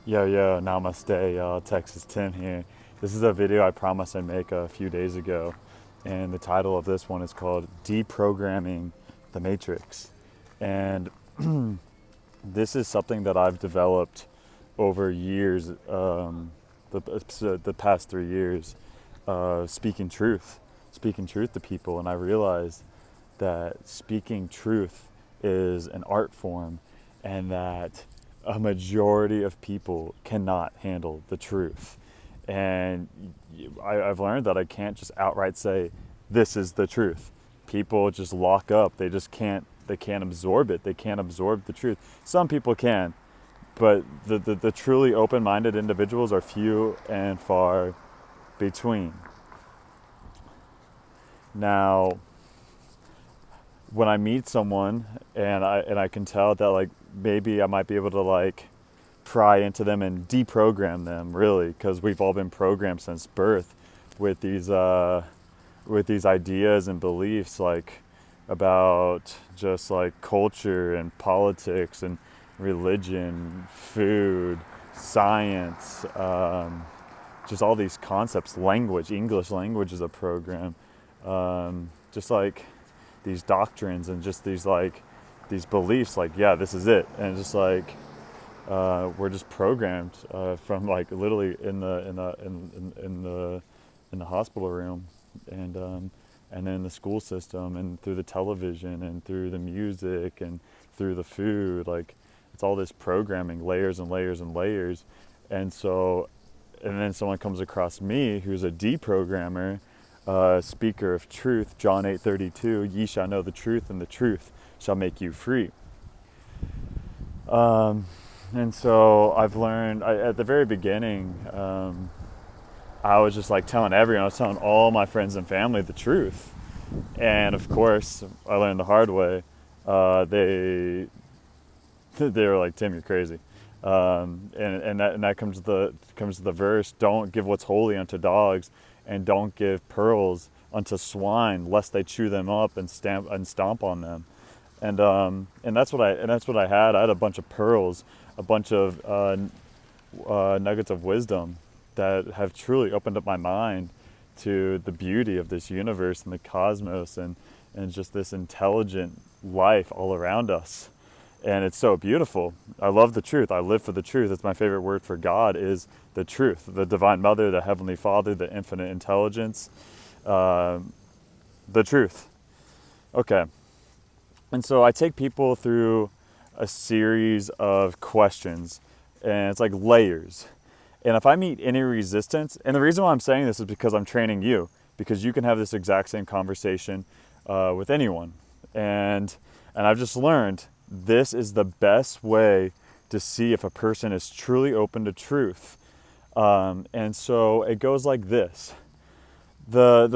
Yo, namaste, y'all. Texas Tim here. This is a video I promised I'd make a few days ago, and the title of this one is called Deprogramming the Matrix. And this is something that I've developed over years, the past 3 years, speaking truth to people. And I realized that speaking truth is an art form, and that a majority of people cannot handle the truth. And I've learned that I can't just outright say, this is the truth. People just lock up. They can't absorb it. They can't absorb the truth. Some people can, but the truly open-minded individuals are few and far between. Now, when I meet someone and I can tell that, like, maybe I might be able to, like, pry into them and deprogram them, really, because we've all been programmed since birth with these ideas and beliefs, like, about just like culture and politics and religion, food, science, just all these concepts. English language is a program, just like these doctrines and just these beliefs, like, yeah, this is it. And just like we're just programmed from, like, literally in the hospital room, and then in the school system, and through the television, and through the music, and through the food. Like, it's all this programming, layers and layers and layers. And then someone comes across me who's a deprogrammer, speaker of truth. John 8:32, ye shall know the truth, and the truth shall make you free. And so I've learned, at the very beginning, I was just like telling everyone, I was telling all my friends and family the truth. And of course, I learned the hard way. They were like, Tim, you're crazy. And that comes to the verse, don't give what's holy unto dogs, and don't give pearls unto swine, lest they chew them up and stomp on them. And that's what I had. I had a bunch of pearls, a bunch of nuggets of wisdom that have truly opened up my mind to the beauty of this universe and the cosmos, and just this intelligent life all around us. And it's so beautiful. I love the truth. I live for the truth. It's my favorite word for God, is the truth. The Divine Mother, the Heavenly Father, the infinite intelligence, the truth. Okay. And so I take people through a series of questions, and it's like layers. And if I meet any resistance, and the reason why I'm saying this is because I'm training you, because you can have this exact same conversation with anyone. And I've just learned this is the best way to see if a person is truly open to truth. And so it goes like this. Pretty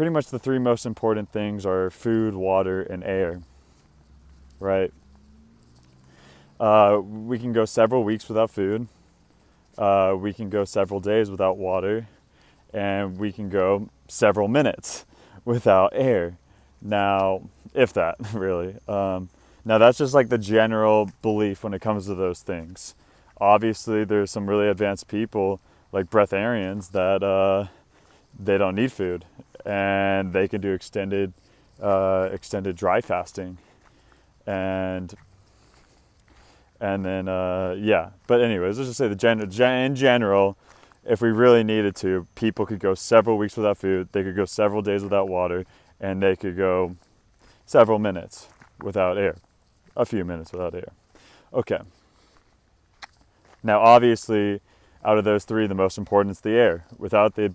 much the three most important things are food, water, and air, right? We can go several weeks without food. We can go several days without water, and we can go several minutes without air. Now, if that, really. Now, that's just like the general belief when it comes to those things. Obviously, there's some really advanced people, like breatharians, that they don't need food, and they can do extended dry fasting, and then But anyways, let's just say in general, if we really needed to, people could go several weeks without food, they could go several days without water, and they could go several minutes without air, a few minutes without air. Okay. Now, obviously, out of those three, the most important is the air. Without the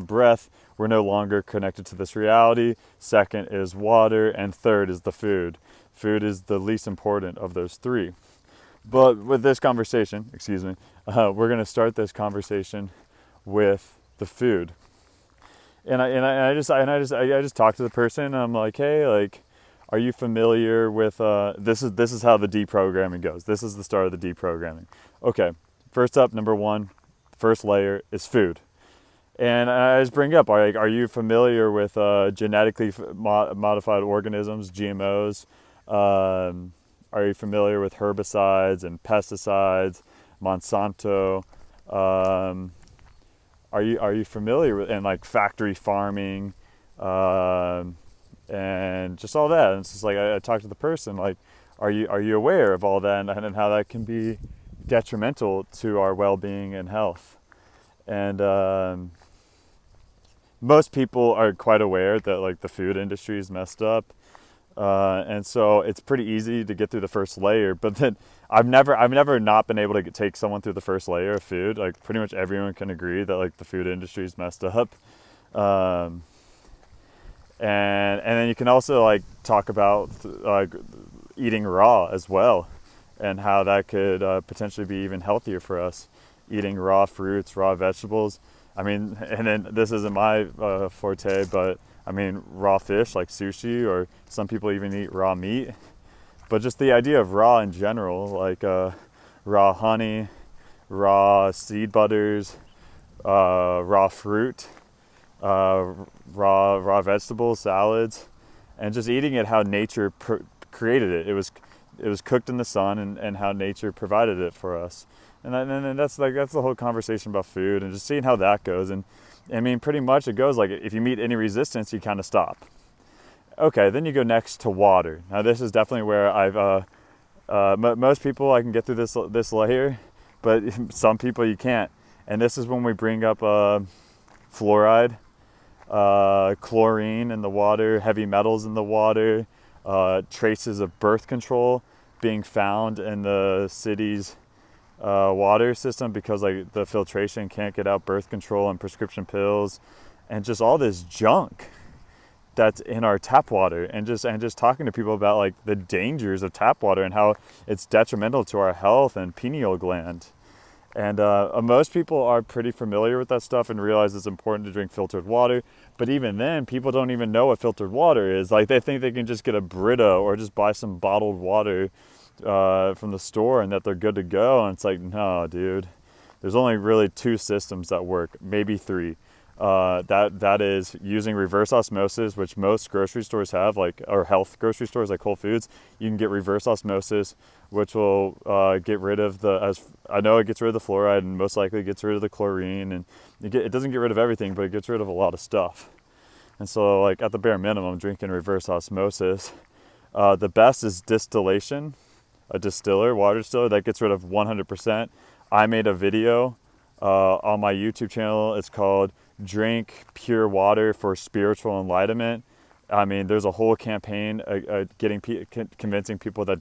breath, we're no longer connected to this reality. Second is water, and third is the food. Food is the least important of those three. But with this conversation, we're going to start this conversation with the food. And I just talk to the person, and I'm like, hey, like, are you familiar with this is how the deprogramming goes. This is the start of the deprogramming. Okay, first up, number one, first layer is food. And I just bring up, are you familiar with genetically modified organisms, GMOs? Are you familiar with herbicides and pesticides, Monsanto. Are you familiar with, and like factory farming, and just all that? And it's just like I talked to the person, like, are you aware of all that, and how that can be detrimental to our well-being and health? And most people are quite aware that like the food industry is messed up, and so it's pretty easy to get through the first layer. But then I've never not been able to take someone through the first layer of food. Like pretty much everyone can agree that like the food industry is messed up. And then you can also like talk about eating raw as well, and how that could potentially be even healthier for us. Eating raw fruits, raw vegetables. I mean, and then this isn't my forte, but I mean raw fish like sushi, or some people even eat raw meat. But just the idea of raw in general, like raw honey, raw seed butters, raw fruit, raw vegetables, salads, and just eating it how nature created it. It was cooked in the sun, and how nature provided it for us. And that's the whole conversation about food, and just seeing how that goes. And I mean, pretty much it goes like, if you meet any resistance, you kind of stop. Okay, then you go next to water. Now this is definitely where I've most people I can get through this layer, but some people you can't. And this is when we bring up fluoride, chlorine in the water, heavy metals in the water, traces of birth control being found in the city's water system, because like the filtration can't get out birth control and prescription pills, and just all this junk that's in our tap water. And just talking to people about like the dangers of tap water and how it's detrimental to our health and pineal gland. And most people are pretty familiar with that stuff and realize it's important to drink filtered water. But even then, people don't even know what filtered water is. Like they think they can just get a Brita or just buy some bottled water from the store and that they're good to go. And it's like, no, dude. There's only really two systems that work, maybe three. That is using reverse osmosis, which most grocery stores have, like, or health grocery stores like Whole Foods. You can get reverse osmosis, which will get rid of I know it gets rid of the fluoride, and most likely gets rid of the chlorine, and it doesn't get rid of everything, but it gets rid of a lot of stuff. And so, like, at the bare minimum, drinking reverse osmosis. The best is distillation, water distiller, that gets rid of 100%. I made a video on my YouTube channel. It's called Drink Pure Water for Spiritual Enlightenment. I mean, there's a whole campaign convincing people that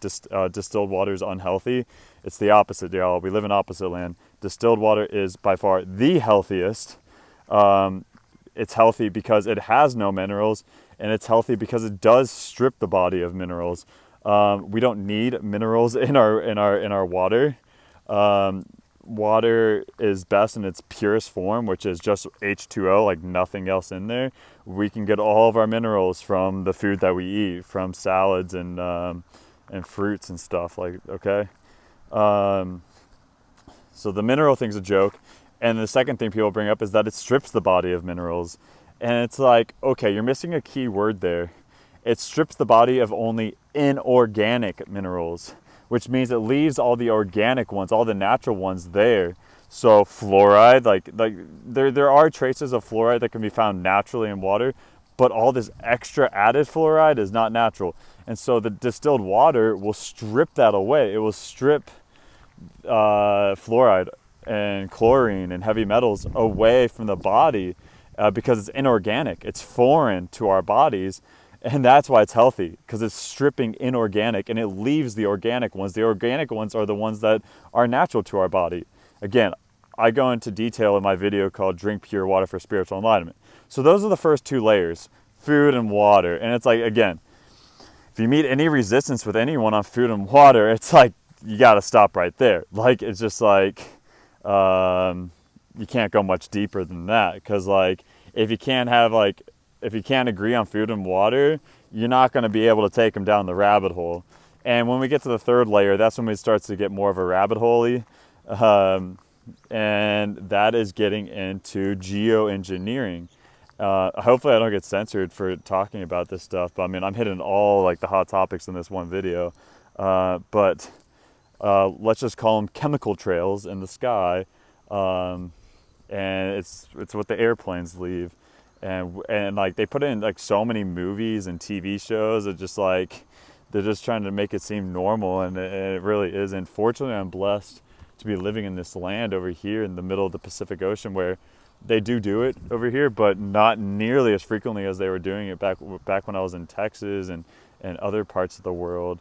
distilled water is unhealthy. It's the opposite, y'all. We live in opposite land. Distilled water is by far the healthiest. It's healthy because it has no minerals, and it's healthy because it does strip the body of minerals. We don't need minerals in our water. Water is best in its purest form, which is just H2O, like nothing else in there. We can get all of our minerals from the food that we eat, from salads and fruits and stuff, like, okay? So the mineral thing's a joke. And the second thing people bring up is that it strips the body of minerals. And it's like, okay, you're missing a key word there. It strips the body of only inorganic minerals, which means it leaves all the organic ones, all the natural ones there. So fluoride, like there are traces of fluoride that can be found naturally in water, but all this extra added fluoride is not natural. And so the distilled water will strip that away. It will strip fluoride and chlorine and heavy metals away from the body because it's inorganic. It's foreign to our bodies. And that's why it's healthy, because it's stripping inorganic and it leaves the organic ones. The organic ones are the ones that are natural to our body. Again, I go into detail in my video called Drink Pure Water for Spiritual Enlightenment. So those are the first two layers, food and water. And it's like, again, if you meet any resistance with anyone on food and water, it's like, you got to stop right there. Like, it's just like, you can't go much deeper than that. Because, like, if you can't agree on food and water, you're not going to be able to take them down the rabbit hole. And when we get to the third layer, that's when it starts to get more of a rabbit hole-y. And that is getting into geoengineering. Hopefully I don't get censored for talking about this stuff, but I mean, I'm hitting all like the hot topics in this one video. But let's just call them chemical trails in the sky, and it's what the airplanes leave, and like they put it in like so many movies and TV shows. It just like they're just trying to make it seem normal, and it really isn't. Fortunately, I'm blessed to be living in this land over here in the middle of the Pacific Ocean, where they do it over here, but not nearly as frequently as they were doing it back when I was in Texas and other parts of the world.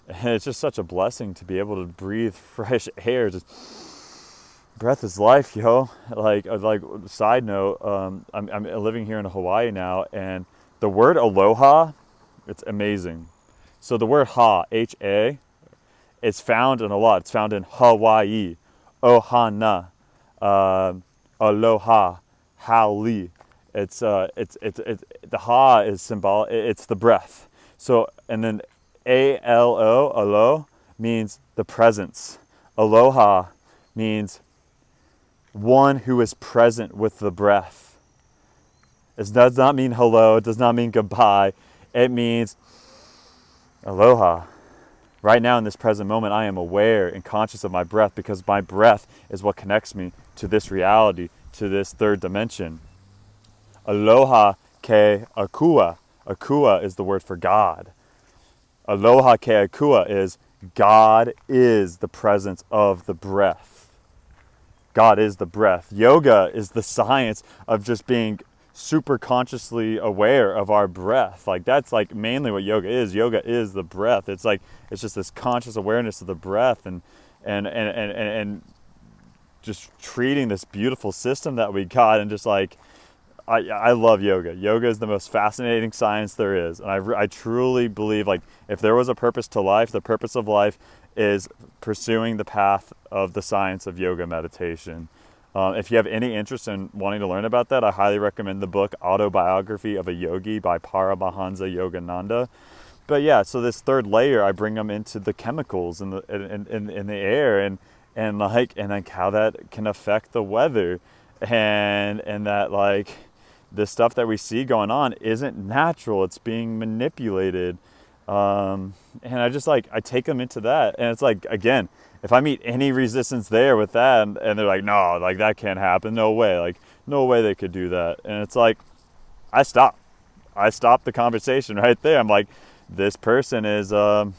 And it's just such a blessing to be able to breathe fresh air. Just breath is life, yo. Like side note, I'm living here in Hawaii now, and the word aloha, it's amazing. So the word ha, H-A, it's found in a lot. It's found in Hawaii, ohana, aloha, haoli. It's the ha is symbolic. It's the breath. So and then A-L-O, alo, means the presence. Aloha means one who is present with the breath. It does not mean hello. It does not mean goodbye. It means aloha. Right now in this present moment, I am aware and conscious of my breath, because my breath is what connects me to this reality, to this third dimension. Aloha ke akua. Akua is the word for God. Aloha ke akua is God is the presence of the breath. God is the breath. Yoga is the science of just being super consciously aware of our breath. Like that's like mainly what yoga is. Yoga is the breath. It's like it's just this conscious awareness of the breath and just treating this beautiful system that we got, and just like I love yoga. Yoga is the most fascinating science there is, and I truly believe like if there was a purpose to life, the purpose of life is pursuing the path of the science of yoga meditation. If you have any interest in wanting to learn about that, I highly recommend the book Autobiography of a Yogi by Paramahansa Yogananda. But yeah, so this third layer, I bring them into the chemicals in the air, and like how that can affect the weather, and that like the stuff that we see going on isn't natural. It's being manipulated. And I just like, I take them into that, and it's like, again, if I meet any resistance there with that, and they're like, no, like that can't happen, no way, like no way they could do that, and it's like, I stop the conversation right there. I'm like, this person is not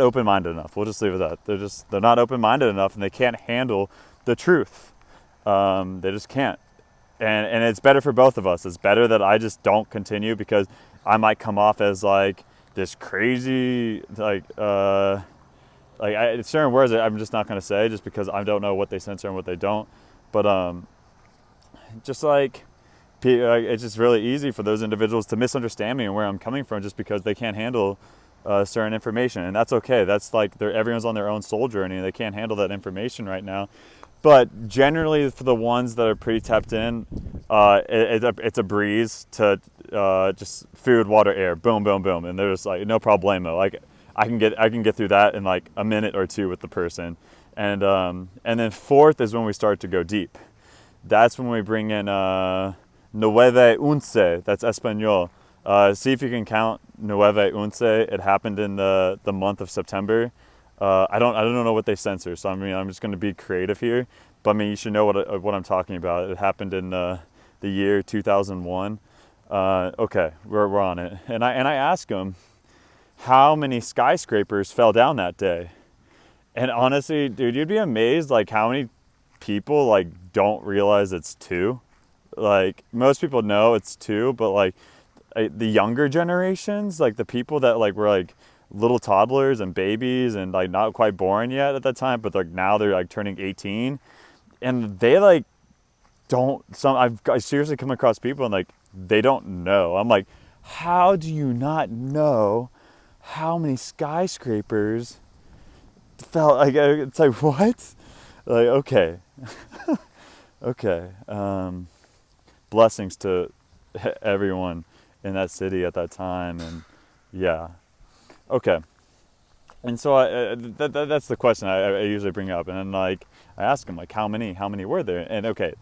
open-minded enough. We'll just leave it at that. They're not open-minded enough, and they can't handle the truth. They just can't. And it's better for both of us. It's better that I just don't continue, because I might come off as like this crazy, certain words that I'm just not going to say, just because I don't know what they censor and what they don't. But just like, it's just really easy for those individuals to misunderstand me and where I'm coming from, just because they can't handle certain information. And that's okay. That's like, everyone's on their own soul journey, and they can't handle that information right now. But generally, for the ones that are pretty tapped in, it's a breeze to just food, water, air, boom, boom, boom, and there's like no problemo. Like I can get through that in like a minute or two with the person, and then fourth is when we start to go deep. That's when we bring in nueve once. That's Espanol. See if you can count nueve once. It happened in the month of September. I don't know what they censor, so I mean I'm just going to be creative here. But I mean, you should know what I'm talking about. It happened in the year 2001. Okay, we're on it. And I asked him how many skyscrapers fell down that day. And honestly, dude, you'd be amazed like how many people like don't realize it's 2. Like most people know it's 2, but like the younger generations, like the people that like were like little toddlers and babies and like not quite born yet at that time, but like now they're like turning 18, and they like I seriously come across people and like they don't know. I'm like, how do you not know how many skyscrapers fell? Like it's like, what? Like, okay. Okay. Blessings to everyone in that city at that time, and yeah. Okay, and so that's the question I usually bring up, and then like I ask them like how many were there, and okay,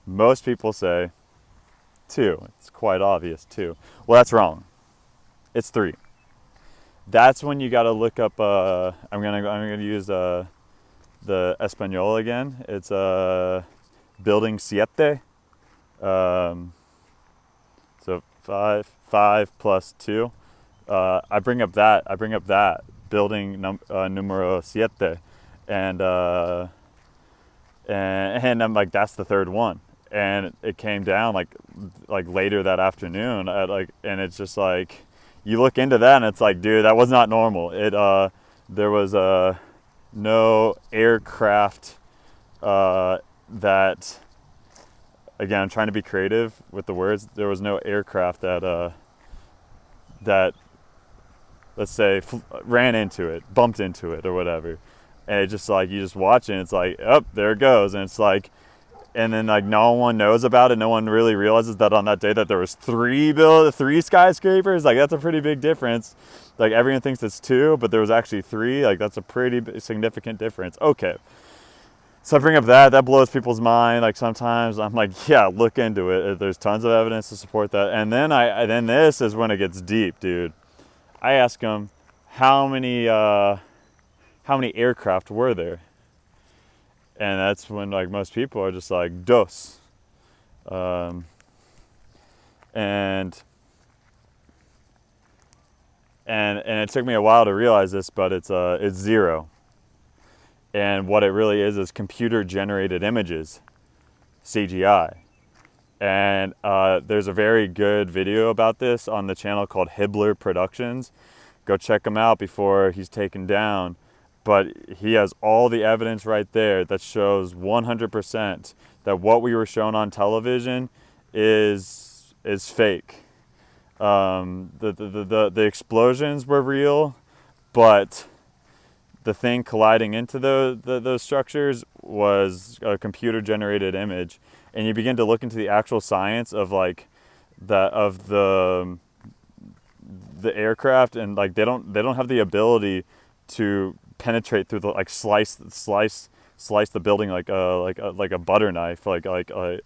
most people say 2. It's quite obvious 2. Well, that's wrong. It's 3. that's when you got to look up. I'm gonna use the Espanol again. It's building siete. So five plus two. I bring up that building numero siete, and I'm like, that's the third one, and it came down like later that afternoon. And it's just like, you look into that and it's like, dude, that was not normal. There was no aircraft that, again, I'm trying to be creative with the words. There was no aircraft that let's say ran into it, bumped into it or whatever. And it's just like, you just watch it and it's like, oh, there it goes. And it's like, and then like no one knows about it. No one really realizes that on that day that there was three skyscrapers. Like, that's a pretty big difference. Like, everyone thinks it's two, but there was actually three. Like, that's a pretty significant difference. Okay. So I bring up that blows people's mind. Like, sometimes I'm like, yeah, look into it. There's tons of evidence to support that. And then then this is when it gets deep, dude. I ask them, how many aircraft were there? And that's when, like, most people are just like, dos. And it took me a while to realize this, but it's zero. And what it really is computer generated images, CGI. And there's a very good video about this on the channel called Hibbler Productions. Go check him out before he's taken down. But he has all the evidence right there that shows 100% that what we were shown on television is fake. The explosions were real, but the thing colliding into those structures was a computer generated image. And you begin to look into the actual science of like the aircraft, and like they don't have the ability to penetrate through the, like, slice the building like a butter knife, like a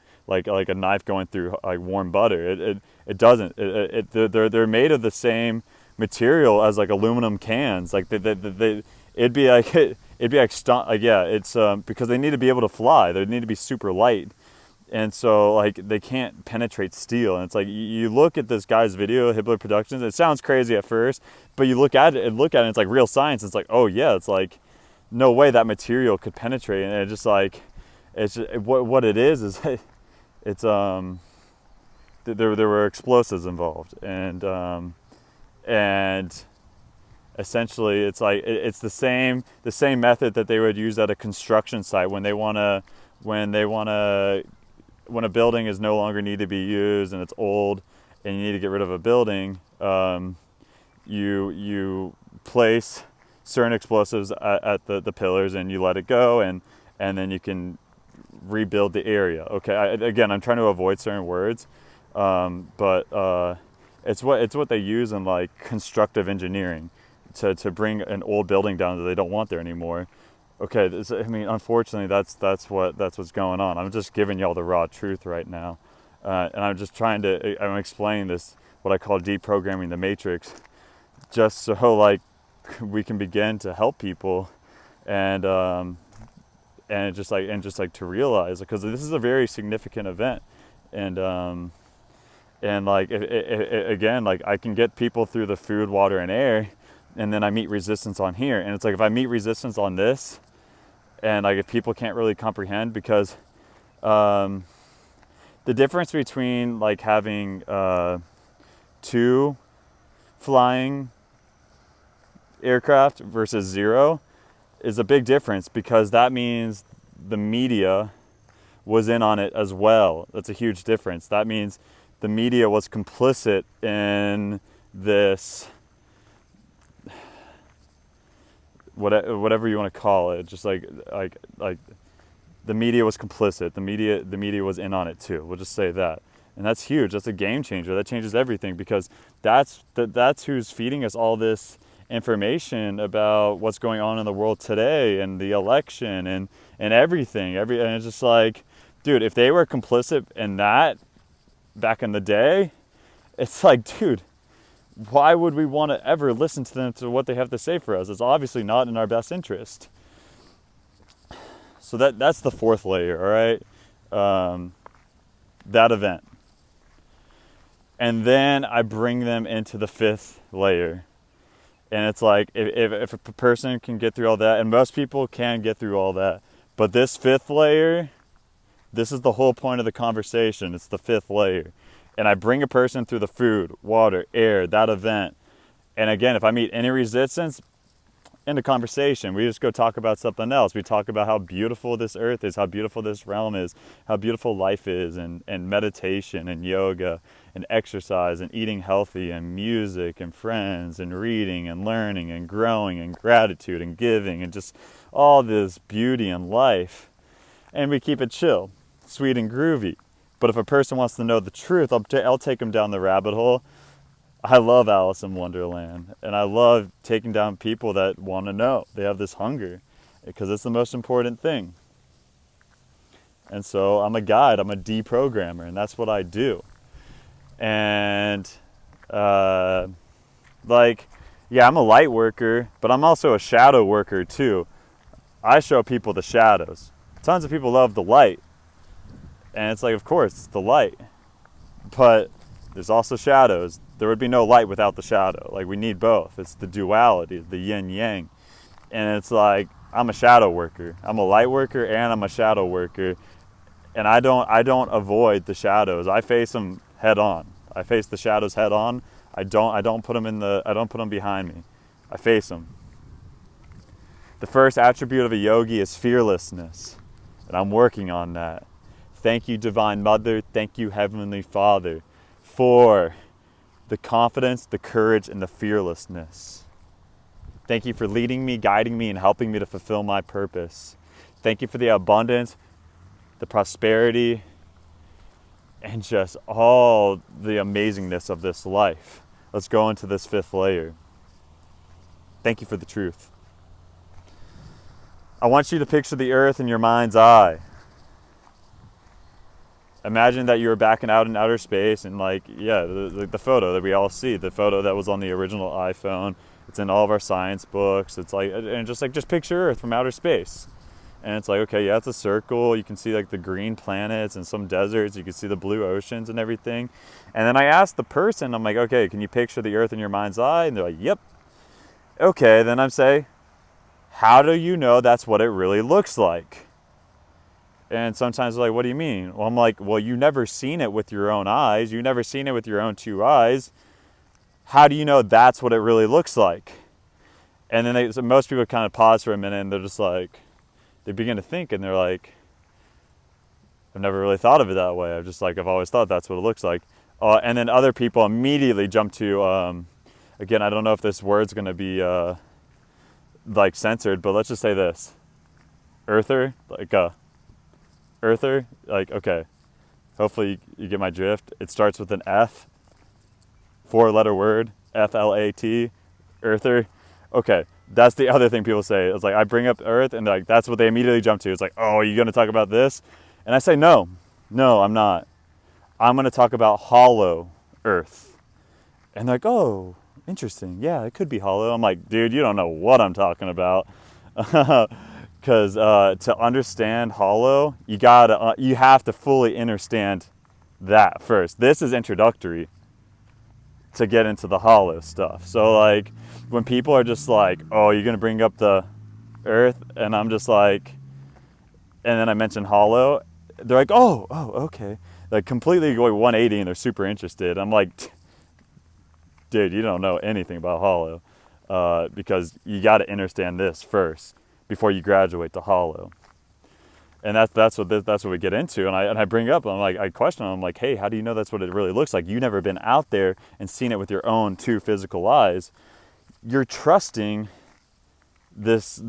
knife going through like warm butter. It doesn't. They're made of the same material as like aluminum cans. Like it'd be like it's because they need to be able to fly. They need to be super light. And so, like, they can't penetrate steel. And it's like, you look at this guy's video, Hibbler Productions, it sounds crazy at first, but you look at it, and it's like real science. It's like, oh yeah, it's like, no way that material could penetrate. And it's just like, it's just, what it is it's there were explosives involved, and essentially it's like it's the same method that they would use at a construction site when a building is no longer need to be used and it's old and you need to get rid of a building. You place certain explosives at the pillars and you let it go, and then you can rebuild the area. Okay, again, I'm trying to avoid certain words, but it's what they use in like constructive engineering to bring an old building down that they don't want there anymore. Okay, unfortunately, that's what's going on. I'm just giving y'all the raw truth right now, and I'm explaining this, what I call deprogramming the matrix, just so like we can begin to help people, and just to realize, because this is a very significant event, and like again, like I can get people through the food, water, and air, and then I meet resistance on here, and it's like if I meet resistance on this. And like if people can't really comprehend, because the difference between like having two flying aircraft versus zero is a big difference, because that means the media was in on it as well. That's a huge difference. That means the media was complicit in this, whatever you want to call it, just like the media was complicit. The media was in on it too. We'll just say that, and that's huge. That's a game changer. That changes everything, because that's who's feeding us all this information about what's going on in the world today, and the election, and everything. And it's just like, dude, if they were complicit in that back in the day, it's like, dude, why would we want to ever listen to them, to what they have to say for us? It's obviously not in our best interest. So that's the fourth layer, all right? That event. And then I bring them into the fifth layer. And it's like, if a person can get through all that, and most people can get through all that, but this fifth layer, this is the whole point of the conversation. It's the fifth layer. And I bring a person through the food, water, air, that event. And again, if I meet any resistance in the conversation, we just go talk about something else. We talk about how beautiful this earth is, how beautiful this realm is, how beautiful life is, and meditation and yoga and exercise and eating healthy and music and friends and reading and learning and growing and gratitude and giving and just all this beauty in life. And we keep it chill, sweet and groovy. But if a person wants to know the truth, I'll take them down the rabbit hole. I love Alice in Wonderland, and I love taking down people that want to know. They have this hunger, because it's the most important thing. And so I'm a guide, I'm a deprogrammer, and that's what I do. And I'm a light worker, but I'm also a shadow worker too. I show people the shadows. Tons of people love the light, and it's like, of course, it's the light, but there's also shadows. There would be no light without the shadow. Like, we need both. It's the duality, the yin yang. And it's like, I'm a shadow worker. I'm a light worker and I'm a shadow worker. And I don't avoid the shadows. I face them head on. I face the shadows head on. I don't put them behind me. I face them. The first attribute of a yogi is fearlessness. And I'm working on that. Thank you, Divine Mother. Thank you, Heavenly Father, for the confidence, the courage, and the fearlessness. Thank you for leading me, guiding me, and helping me to fulfill my purpose. Thank you for the abundance, the prosperity, and just all the amazingness of this life. Let's go into this fifth layer. Thank you for the truth. I want you to picture the earth in your mind's eye. Imagine that you were backing out in outer space, and the photo that we all see, the photo that was on the original iPhone. It's in all of our science books. It's like, and just picture Earth from outer space. And it's like, okay, yeah, it's a circle. You can see like the green planets and some deserts. You can see the blue oceans and everything. And then I asked the person, I'm like, okay, can you picture the Earth in your mind's eye? And they're like, yep. Okay, then I'm saying, how do you know that's what it really looks like? And sometimes they're like, what do you mean? Well, I'm like, well, you've never seen it with your own eyes. You've never seen it with your own two eyes. How do you know that's what it really looks like? And then so most people kind of pause for a minute, and they're just like, they begin to think, and they're like, I've never really thought of it that way. I've always thought that's what it looks like. And then other people immediately jump to, again, I don't know if this word's going to be censored, but let's just say this. Earther, okay, hopefully you get my drift. It starts with an F, 4-letter word, F-L-A-T, earther. Okay, that's the other thing people say. It's like, I bring up Earth, and that's what they immediately jump to. It's like, oh, are you going to talk about this? And I say, no, I'm not. I'm going to talk about hollow Earth. And they're like, oh, interesting. Yeah, it could be hollow. I'm like, dude, you don't know what I'm talking about. Because to understand hollow, you have to fully understand that first. This is introductory to get into the hollow stuff. So like, when people are just like, oh, you're going to bring up the Earth, and I'm just like, and then I mention hollow, they're like, oh, okay. Like, completely going 180, and they're super interested. I'm like, dude, you don't know anything about hollow, because you got to understand this first before you graduate to hollow. And that's what we get into. And I bring up, I question them. I'm like, hey, how do you know that's what it really looks like? You've never been out there and seen it with your own two physical eyes. You're trusting this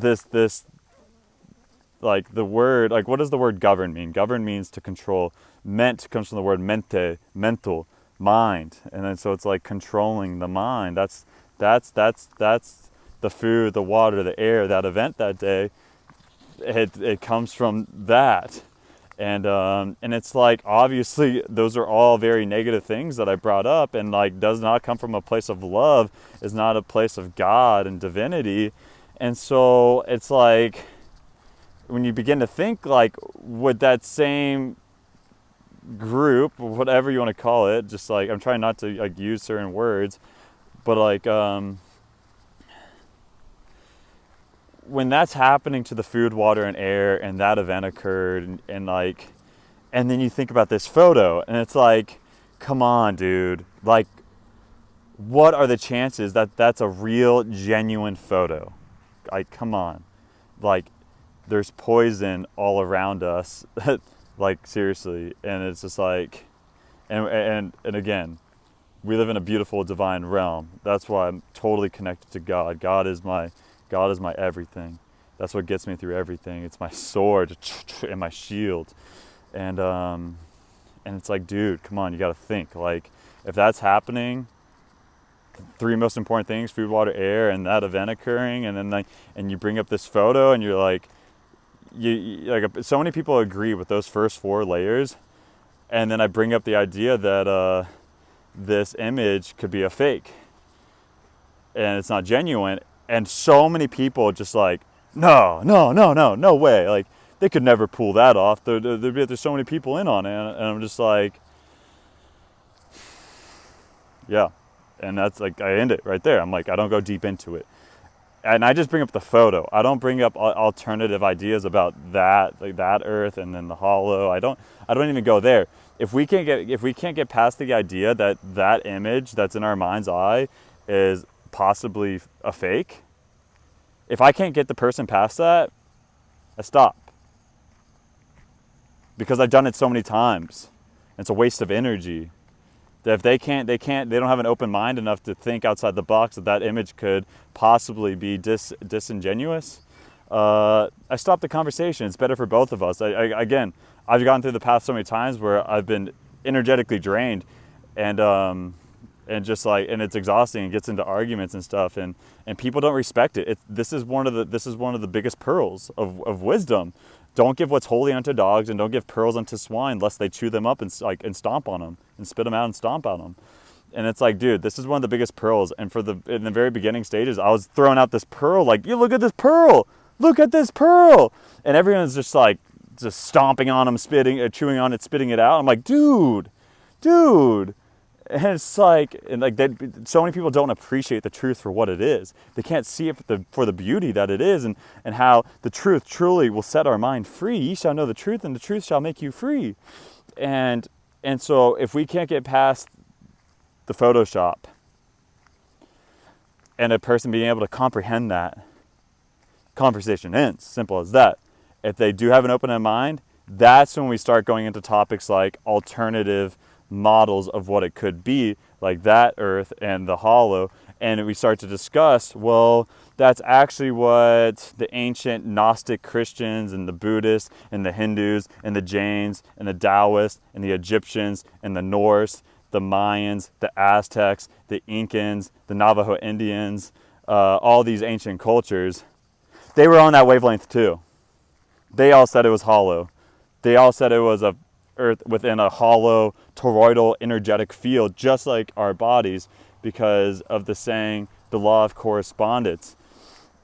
like the word, like, what does the word govern mean? Govern means to control. Ment comes from the word mente, mental, mind. And then so it's like controlling the mind. That's the food, the water, the air, that event that day. It comes from that. And it's like, obviously those are all very negative things that I brought up, and like does not come from a place of love, is not a place of God and divinity. And so it's like, when you begin to think, like, would that same group, whatever you want to call it, just like, I'm trying not to like use certain words, but like when that's happening to the food, water, and air, and that event occurred, and like, and then you think about this photo, and it's like, come on, dude, like, what are the chances that that's a real, genuine photo? Like, come on, like, there's poison all around us, like, seriously, and it's just like, and again, we live in a beautiful divine realm. That's why I'm totally connected to God. God is my everything. That's what gets me through everything. It's my sword and my shield. And it's like, dude, come on, you gotta think. Like, if that's happening, three most important things, food, water, air, and that event occurring, and then like, and you bring up this photo, and you're like, so many people agree with those first four layers, and then I bring up the idea that this image could be a fake, and it's not genuine. And so many people just like, no way. Like, they could never pull that off. There's so many people in on it. And I'm just like, yeah. And that's like, I end it right there. I'm like, I don't go deep into it. And I just bring up the photo. I don't bring up alternative ideas about that, like that earth and then the hollow. I don't even go there. If we can't get past the idea that that image that's in our mind's eye is possibly a fake, if I can't get the person past that, I stop. Because I've done it so many times. It's a waste of energy. That if they don't have an open mind enough to think outside the box that image could possibly be disingenuous, I stop the conversation. It's better for both of us. Again, I've gone through the path so many times where I've been energetically drained, and just like, and it's exhausting, and gets into arguments and stuff, and people don't respect it. This is one of the biggest pearls of wisdom. Don't give what's holy unto dogs, and don't give pearls unto swine, lest they chew them up and stomp on them, and spit them out and stomp on them. And it's like, dude, this is one of the biggest pearls. And in the very beginning stages, I was throwing out this pearl, like, you look at this pearl, and everyone's just like, just stomping on them, chewing on it, spitting it out. I'm like, dude. And it's like, so many people don't appreciate the truth for what it is. They can't see it for the beauty that it is, and how the truth truly will set our mind free. Ye shall know the truth, and the truth shall make you free. And so if we can't get past the Photoshop and a person being able to comprehend that, conversation ends. Simple as that. If they do have an open mind, that's when we start going into topics like alternative models of what it could be, like that earth and the hollow, and we start to discuss, well, that's actually what the ancient Gnostic Christians and the Buddhists and the Hindus and the Jains and the Taoists and the Egyptians and the Norse, the Mayans, the Aztecs, the Incans, the Navajo Indians, all these ancient cultures, they were on that wavelength too. They all said it was hollow. They all said it was a earth within a hollow, toroidal, energetic field, just like our bodies, because of the saying, the law of correspondence.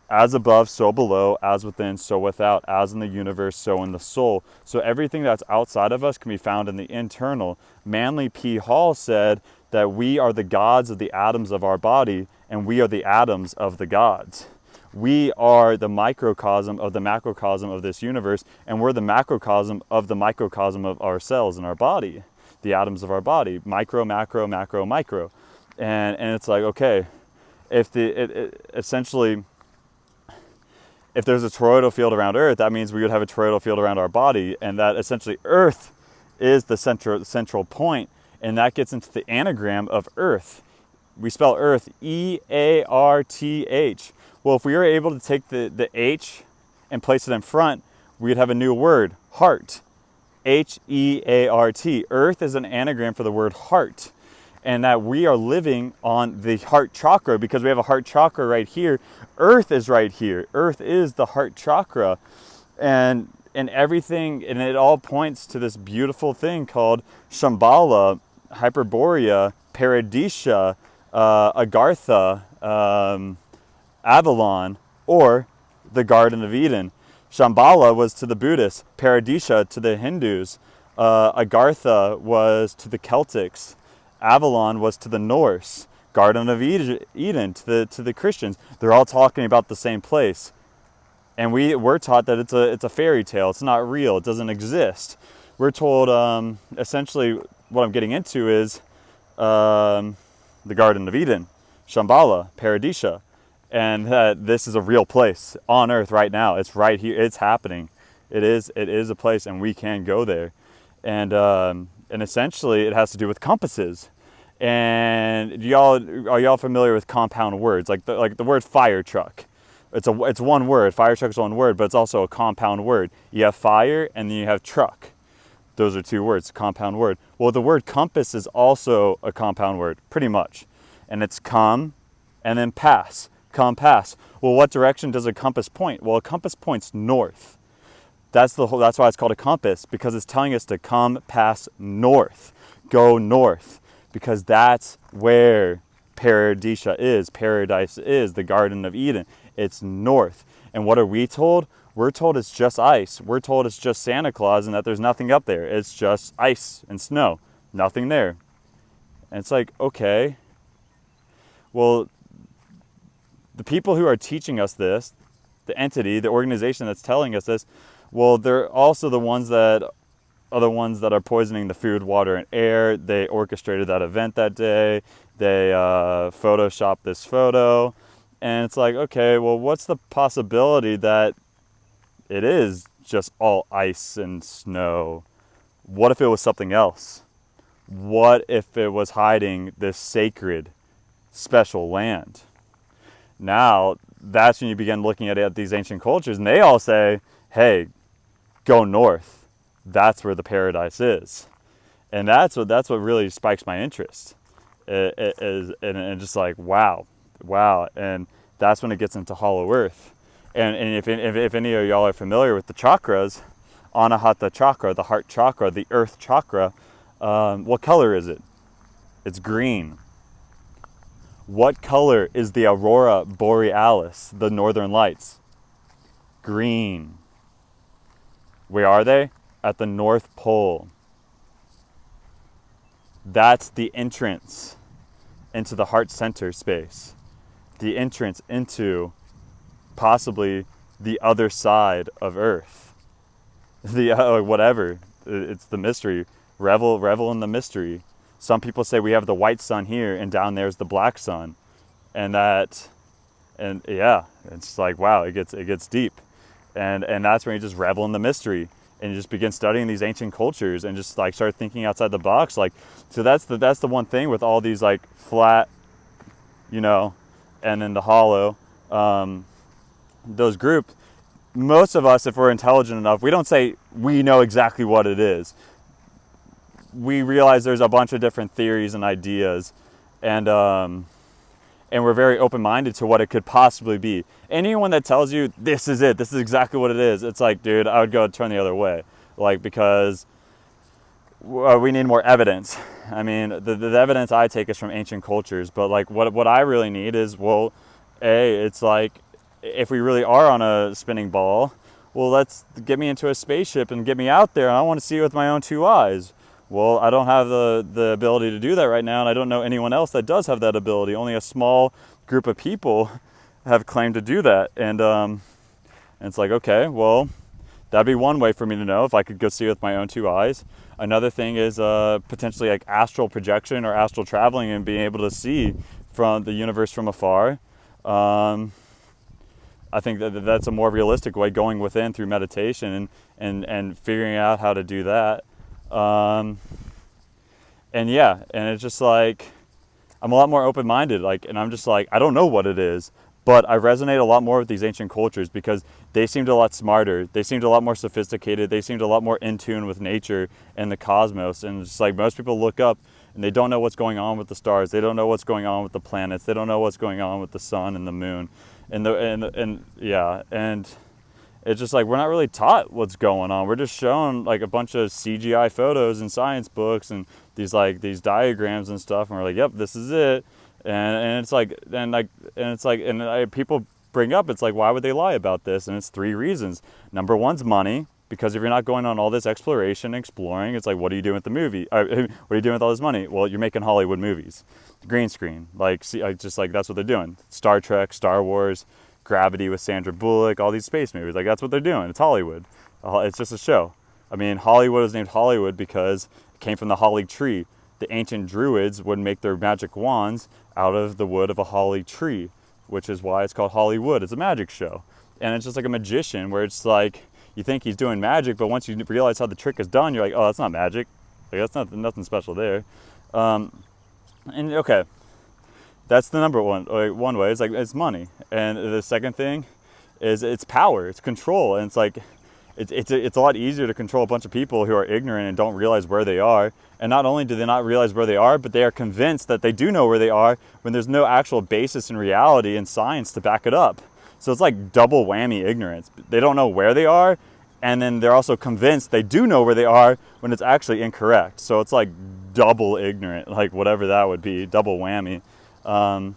As above, so below, as within, so without, as in the universe, so in the soul. So everything that's outside of us can be found in the internal. Manly P. Hall said that we are the gods of the atoms of our body, and we are the atoms of the gods. We are the microcosm of the macrocosm of this universe, and we're the macrocosm of the microcosm of our cells in our body, the atoms of our body, micro, macro, macro, micro. And it's like, okay, if essentially, if there's a toroidal field around Earth, that means we would have a toroidal field around our body, and that essentially Earth is the central point, and that gets into the anagram of Earth. We spell Earth E-A-R-T-H. Well, if we were able to take the H and place it in front, we'd have a new word, heart. H-E-A-R-T. Earth is an anagram for the word heart. And that we are living on the heart chakra because we have a heart chakra right here. Earth is right here. Earth is the heart chakra. And and everything, and it all points to this beautiful thing called Shambhala, Hyperborea, Paradisha, Agartha, Avalon, or the Garden of Eden. Shambhala was to the Buddhists, Paradisha to the Hindus, Agartha was to the Celtics, Avalon was to the Norse, Garden of Eden to the Christians. They're all talking about the same place. And we're taught that it's a fairy tale. It's not real. It doesn't exist. We're told, essentially, what I'm getting into is the Garden of Eden, Shambhala, Paradisha, and that this is a real place on Earth right now. It's right here. It's happening. It is a place, and we can go there. And essentially, it has to do with compasses. And are y'all familiar with compound words, like the word fire truck? It's one word. Fire truck is one word, but it's also a compound word. You have fire and then you have truck. Those are two words, compound word. Well, the word compass is also a compound word, pretty much. And it's come and then pass. Come, pass. Well, what direction does a compass point? Well, a compass points north. That's why it's called a compass, because it's telling us to come, pass north. Go north. Because that's where Paradisha is. Paradise is the Garden of Eden. It's north. And what are we told? We're told it's just ice. We're told it's just Santa Claus and that there's nothing up there. It's just ice and snow. Nothing there. And it's like, okay. Well, the people who are teaching us this, the entity, the organization that's telling us this, well, they're also the ones that are poisoning the food, water, and air. They orchestrated that event that day. They photoshopped this photo. And it's like, okay, well, what's the possibility that it is just all ice and snow? What if it was something else? What if it was hiding this sacred, special land? Now, that's when you begin looking at these ancient cultures, and they all say, hey, go north. That's where the paradise is. And that's what really spikes my interest. And just like, wow. And that's when it gets into Hollow Earth. And if any of y'all are familiar with the chakras, Anahata chakra, the heart chakra, the earth chakra, what color is it? It's green. What color is the aurora borealis, the northern lights? Green. Where are they? At the North Pole. That's the entrance into the heart center space. The entrance into possibly the other side of Earth. Whatever. It's the mystery. Revel in the mystery. Some people say we have the white sun here and down there's the black sun. And yeah, it's like, wow, it gets deep. And that's when you just revel in the mystery. And you just begin studying these ancient cultures and just like start thinking outside the box. Like, so that's the one thing with all these like flat, and then the hollow, those groups. Most of us, if we're intelligent enough, we don't say we know exactly what it is. We realize there's a bunch of different theories and ideas, and we're very open-minded to what it could possibly be. Anyone that tells you this is it, this is exactly what it is, it's like, dude, I would go turn the other way, like, because we need more evidence. I mean, the evidence I take is from ancient cultures, but like what I really need is, well, it's like, if we really are on a spinning ball, well, let's get me into a spaceship and get me out there, and I want to see it with my own two eyes. Well, I don't have the ability to do that right now, and I don't know anyone else that does have that ability. Only a small group of people have claimed to do that. And it's like, okay, well, that'd be one way for me to know if I could go see it with my own two eyes. Another thing is potentially like astral projection or astral traveling and being able to see from the universe from afar. I think that's a more realistic way, going within through meditation and figuring out how to do that. And it's just like, I'm a lot more open-minded, and I'm just like, I don't know what it is, but I resonate a lot more with these ancient cultures because they seemed a lot smarter. They seemed a lot more sophisticated. They seemed a lot more in tune with nature and the cosmos. And it's like, most people look up and they don't know what's going on with the stars. They don't know what's going on with the planets. They don't know what's going on with the sun and the moon. And It's just like we're not really taught what's going on. We're just shown like a bunch of CGI photos in science books and these diagrams and stuff, and we're like, yep, this is it. And it's like people bring up, it's like, why would they lie about this? And it's 3 reasons. Number one's money, because if you're not going on all this exploration, exploring, it's like, what are you doing with the movie? What are you doing with all this money? Well, you're making Hollywood movies, green screen, just like that's what they're doing. Star Trek, Star Wars, Gravity with Sandra Bullock, all these space movies, like that's what they're doing. It's Hollywood. It's just a show. I mean, Hollywood was named Hollywood because it came from the holly tree. The ancient druids would make their magic wands out of the wood of a holly tree, which is why it's called Hollywood. It's a magic show. And it's just like a magician where it's like, you think he's doing magic, but once you realize how the trick is done, you're like, oh, that's not magic. Like, that's nothing special there. And okay, that's the number one. One way, it's money. And the second thing is it's power, it's control. And it's like, it's a lot easier to control a bunch of people who are ignorant and don't realize where they are. And not only do they not realize where they are, but they are convinced that they do know where they are when there's no actual basis in reality and science to back it up. So it's like double whammy ignorance. They don't know where they are, and then they're also convinced they do know where they are when it's actually incorrect. So it's like double ignorant, like whatever that would be, double whammy. And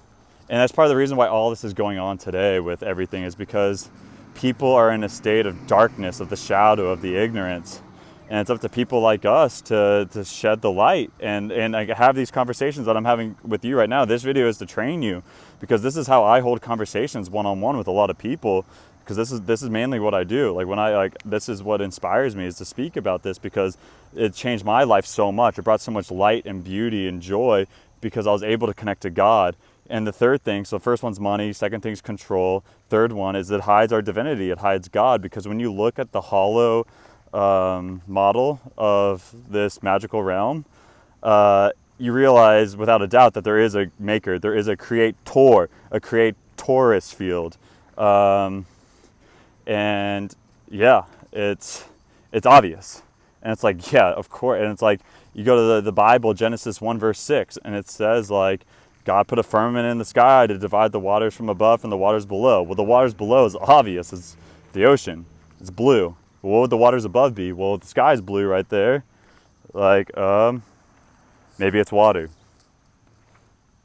that's part of the reason why all this is going on today with everything, is because people are in a state of darkness, of the shadow of the ignorance. And it's up to people like us to shed the light and I have these conversations that I'm having with you right now. This video is to train you, because this is how I hold conversations one-on-one with a lot of people, because this is mainly what I do. Like when this is what inspires me, is to speak about this, because it changed my life so much. It brought so much light and beauty and joy because I was able to connect to God. And the third thing, so first one's money, second thing's control. Third one is it hides our divinity, it hides God, because when you look at the hollow model of this magical realm, you realize without a doubt that there is a maker, there is a creator, a creatorist field, and yeah, it's obvious, and it's like, yeah, of course. And it's like, you go to the Bible, Genesis 1 verse 6, and it says like, God put a firmament in the sky to divide the waters from above from the waters below. Well, the waters below is obvious, it's the ocean, it's blue. What would the waters above be? Well, the sky's blue right there. Like, maybe it's water.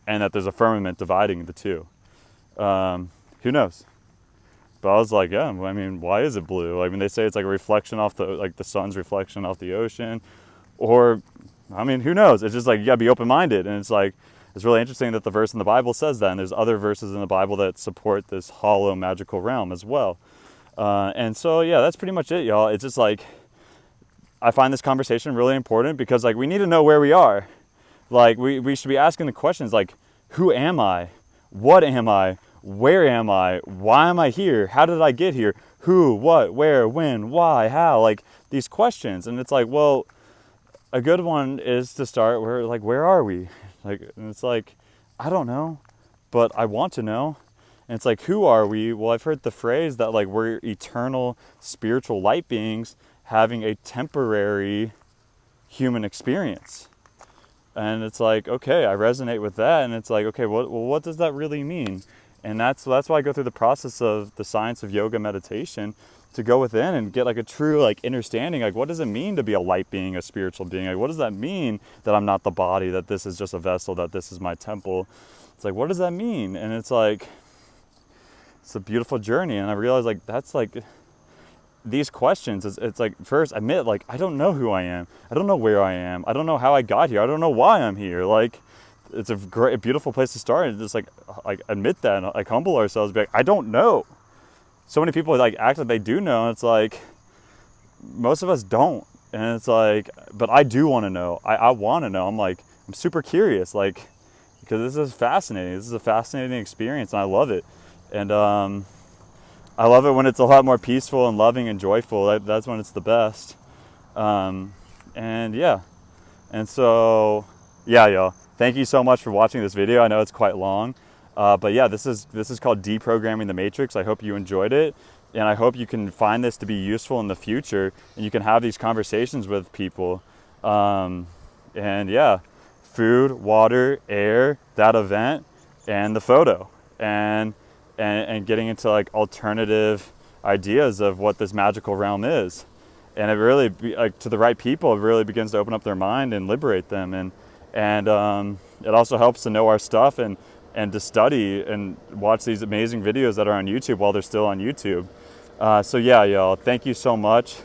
And that there's a firmament dividing the two. Who knows? But I was like, yeah, I mean, why is it blue? I mean, they say it's like a reflection off the sun's reflection off the ocean. Or, I mean, who knows? It's just like, you gotta be open-minded. And it's like, it's really interesting that the verse in the Bible says that. And there's other verses in the Bible that support this hollow magical realm as well. And so, yeah, that's pretty much it, y'all. It's just like, I find this conversation really important because, like, we need to know where we are. Like, we should be asking the questions like, who am I? What am I? Where am I? Why am I here? How did I get here? Who, what, where, when, why, how? Like, these questions. And it's like, well, a good one is to start where are we? Like, and it's like, I don't know, but I want to know. And it's like, who are we? Well, I've heard the phrase that like we're eternal spiritual light beings having a temporary human experience. And it's like, okay, I resonate with that. And it's like, okay, what does that really mean? And that's why I go through the process of the science of yoga meditation, to go within and get like a true like understanding. Like, what does it mean to be a light being, a spiritual being? Like, what does that mean that I'm not the body, that this is just a vessel, that this is my temple? It's like, what does that mean? And it's like, it's a beautiful journey. And I realized like, that's like, these questions, it's like, first admit like, I don't know who I am. I don't know where I am. I don't know how I got here. I don't know why I'm here. Like, it's a beautiful place to start, and just like admit that, and like humble ourselves, be like, I don't know. So many people like act like they do know, and it's like, most of us don't. And it's like, but I do want to know. I want to know. I'm super curious, like, because this is fascinating. This is a fascinating experience, and I love it. And I love it when it's a lot more peaceful and loving and joyful. That's when it's the best. And yeah. And so, yeah, y'all. Thank you so much for watching this video. I know it's quite long. But yeah, this is called Deprogramming the Matrix. I hope you enjoyed it. And I hope you can find this to be useful in the future. And you can have these conversations with people. And yeah, food, water, air, that event, and the photo. And getting into like alternative ideas of what this magical realm is. And it really, to the right people, it really begins to open up their mind and liberate them. And it also helps to know our stuff and to study and watch these amazing videos that are on YouTube while they're still on YouTube. So yeah, y'all, thank you so much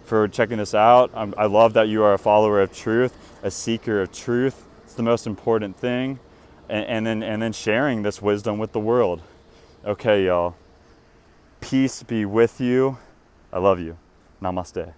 for checking this out. I love that you are a follower of truth, a seeker of truth. It's the most important thing. And then sharing this wisdom with the world. Okay, y'all. Peace be with you. I love you. Namaste.